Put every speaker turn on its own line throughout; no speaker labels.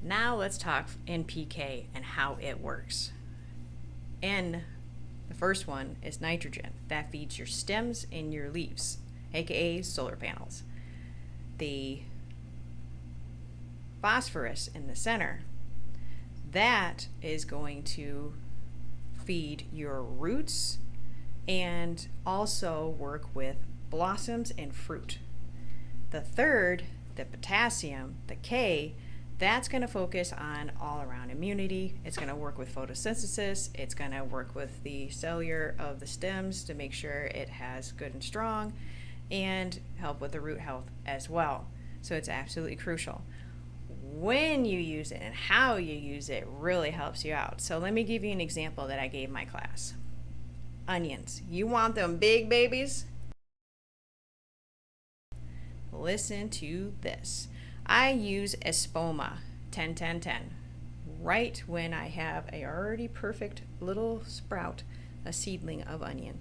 Now let's talk NPK and how it works. The first one is nitrogen. That feeds your stems and your leaves, aka solar panels. The phosphorus in the center, that is going to feed your roots and also work with blossoms and fruit. The third, the potassium, the K, that's going to focus on all around immunity. It's going to work with photosynthesis. It's going to work with the cellular of the stems to make sure it has good and strong and help with the root health as well. So it's absolutely crucial. When you use it and how you use it really helps you out. So let me give you an example that I gave my class. Onions. You want them big babies? Listen to this. I use Espoma 10-10-10 right when I have a already perfect little sprout, a seedling of onion.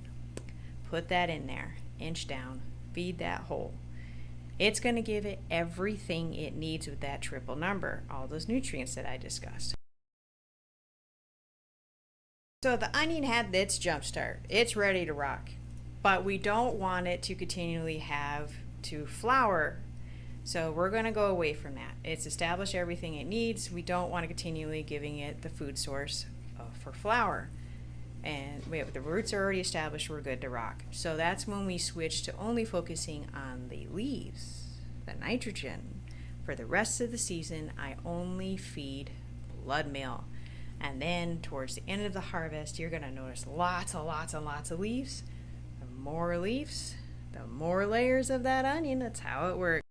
Put that in there, inch down, feed that hole. It's going to give it everything it needs with that triple number, all those nutrients that I discussed. So the onion had its jump start. It's ready to rock, but we don't want it to continually have to flower. So we're going to go away from that. It's established everything it needs. We don't want to continually giving it the food source for flower. And the roots are already established, we're good to rock. So that's when we switch to only focusing on the leaves, the nitrogen. For the rest of the season, I only feed blood meal. And then towards the end of the harvest, you're going to notice lots and lots and lots of leaves. The more leaves, the more layers of that onion. That's how it works.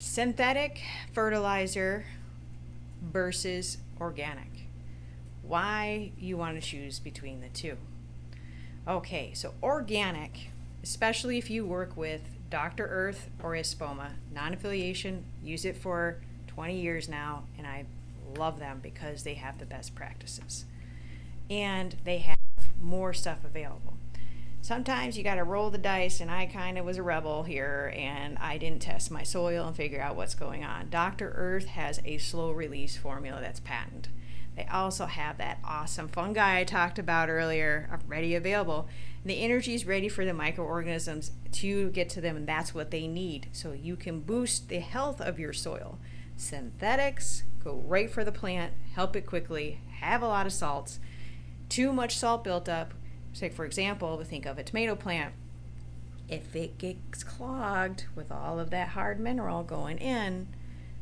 Synthetic fertilizer versus organic. Why you want to choose between the two. Okay, so organic, especially if you work with Dr. Earth or Espoma, non-affiliation, use it for 20 years now, and I love them because they have the best practices. And they have more stuff available. Sometimes you got to roll the dice, and I kind of was a rebel here, and I didn't test my soil and figure out what's going on. Dr. Earth has a slow release formula that's patented. They also have that awesome fungi I talked about earlier, ready available. And the energy is ready for the microorganisms to get to them, and that's what they need. So you can boost the health of your soil. Synthetics go right for the plant, help it quickly, have a lot of salts. Too much salt built up. Say, for example, think of a tomato plant. If it gets clogged with all of that hard mineral going in,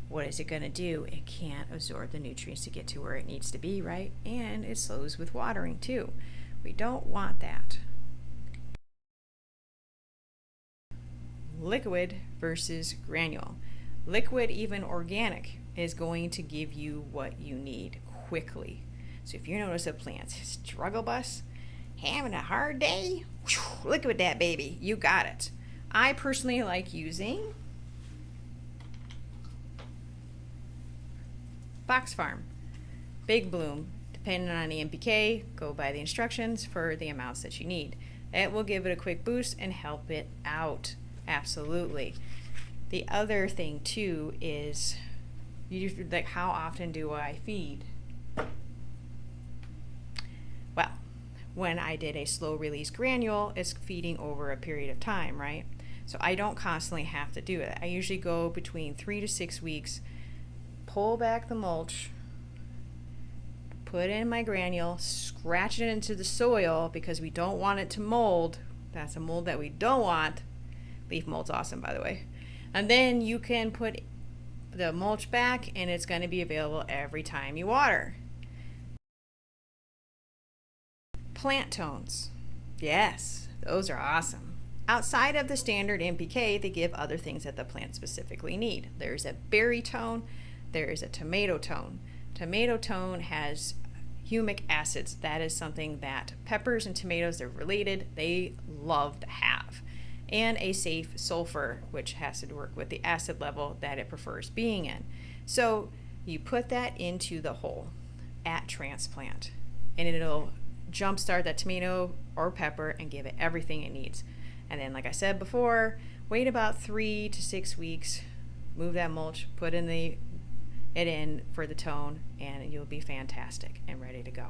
what is it going to do? It can't absorb the nutrients to get to where it needs to be, right? And it slows with watering too. We don't want that. Liquid versus granule. Liquid, even organic, is going to give you what you need quickly. So if you notice a plant's struggle bus, having a hard day, look at that baby, you got it. I personally like using Box Farm, Big Bloom. Depending on the NPK, go by the instructions for the amounts that you need. That will give it a quick boost and help it out, absolutely. The other thing too is, like, how often do I feed? Well, when I did a slow release granule, it's feeding over a period of time, right? So I don't constantly have to do it. I usually go between 3 to 6 weeks, pull back the mulch, put in my granule, scratch it into the soil because we don't want it to mold. That's a mold that we don't want. Leaf mold's awesome, by the way. And then you can put the mulch back, and it's going to be available every time you water. Plant tones. Yes, those are awesome. Outside of the standard NPK, they give other things that the plant specifically need. There's a berry tone, there is a tomato tone. Tomato tone has humic acids. That is something that peppers and tomatoes, they're related, they love to have. And a safe sulfur, which has to work with the acid level that it prefers being in. So you put that into the hole at transplant, and it'll jumpstart that tomato or pepper and give it everything it needs. And then, like I said before, wait about 3 to 6 weeks, move that mulch, put in it in for the tone, and you'll be fantastic and ready to go.